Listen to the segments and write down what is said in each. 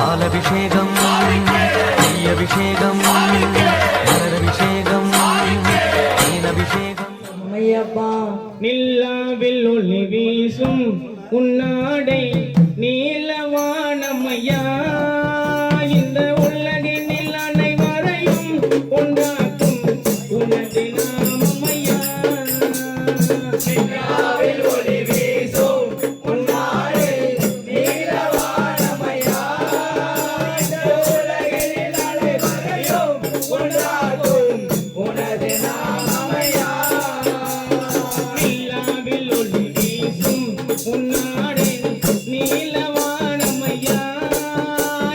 பாலபிஷேகம் நெய்யபிஷேகம் மலரபிஷேகம் தேனபிஷேகம் ஐயப்பா நில்லாவில் ஒளி வீசும் உன்னாடை நீலவானமையா இந்த உலகினில் அனைவரையும் கொண்டாக்கும் உனது நாமமையா நில்லாவில் ஒளி வீசும் உன்னாடை நீலவானமையா இந்த உலகினில் அனைவரையும் கொண்டாக்கும் உனது நாமமையா நில்லாவில் ஒளி வீசும் உன்னாடை நீலவானமையா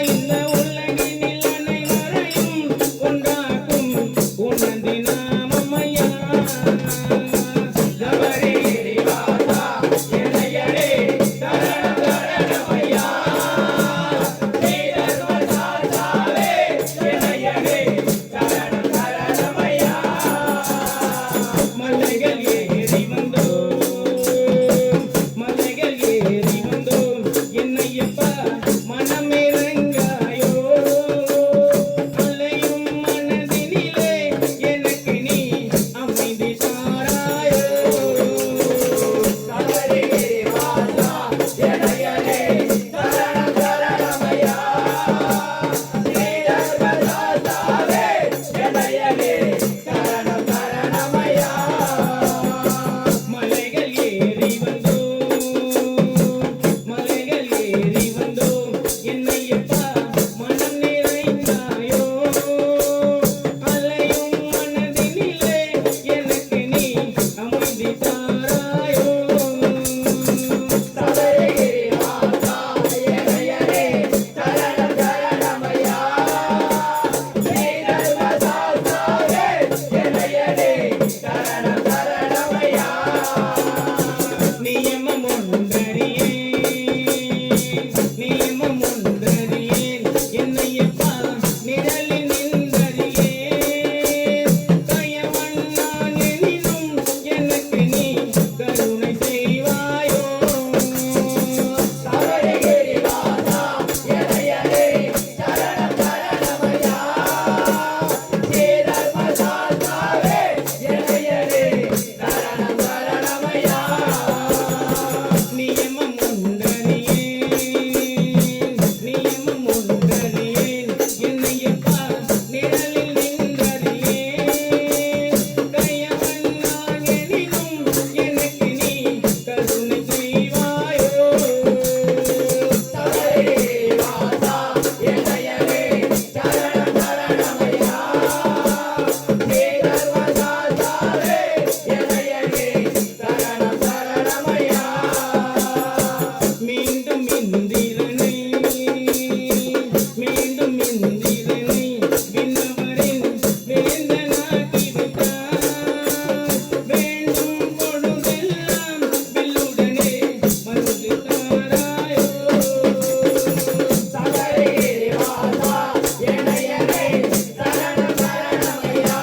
இந்த உலகினில் அனைவரையும் கொண்டாக்கும் உனது நாமமையா சபரிகிரி வாசா எனையடே சரண சரணமையா ஸ்ரீ தர்மசாஸ்தாவே எனையடே சரண சரணமையா மலைகள் ஏறி வந்தோம் மலைகள் ஏறி வந்தோம் என்னையப்பா மனமிறங்காயோ அலையும் மனதினிலே எனக்கு நீ அமைதி தாராயோ சபரிகிரி வாசா எனையடே சரண சரணமையா ஸ்ரீ தர்மசாஸ்தாவே எனையடே சரண சரணமையா மலைகள் ஏறி வந்தோம் மலைகள் ஏறி வந்தோம் என்னையப்பா மனம் நிறைந்தாயோ அலையும் மனதினிலே எனக்கு நீ அமைதி தாராயோ சபரிகிரி வாசா எனையடே சரண சரணமையா ஸ்ரீ தர்மசாஸ்தாவே எனையடே சரண சரணமையா நியமம் ஒன்றறியேன் என்னையப்பா நிழலில் நின்றறியேன் கயவன் நான் எனினும் எனக்கு நீ கருணை செய்வாயோ சபரிகிரி வாசா எனையடே சரண சரணமையா ஸ்ரீ தர்மசாஸ்தாவே எனையடே சரண சரணமையா நியமம் ஒன்றறியேன் என்னையப்பா நிழலில் நின்றறியேன் கயவன் நான் எனினும் எனக்கு நீ கருணை செய்வாயோ சபரிகிரி வாசா எனையடே சரண சரணமையா ஸ்ரீ தர்மசாஸ்தாவே எனையடே சரண சரணமையா மீண்டும் இந்திரனை விண்ணவரின் வேந்தனாக்கி விட்டார் வேண்டும் பொழுதெல்லாம் வில்லுடனே வந்து தாராயோ சபரிகிரி வாசா எனையடே சரண சரணமையா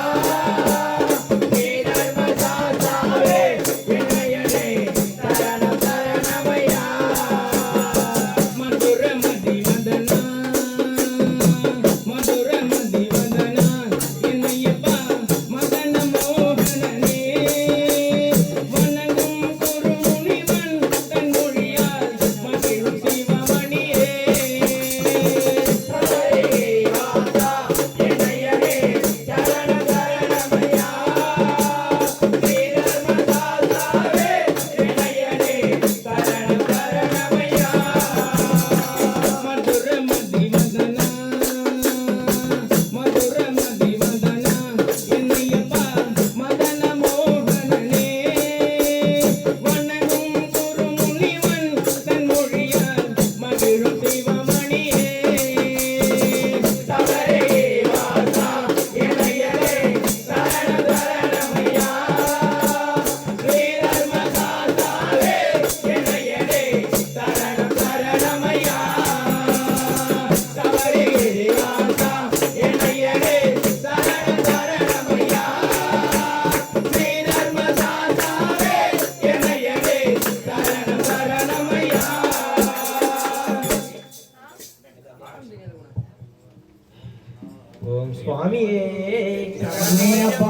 ஸ்ரீ தர்மசாஸ்தாவே எனையடே சரண சரணமையா ஓம் சுவாமியே சரண்யப்பா.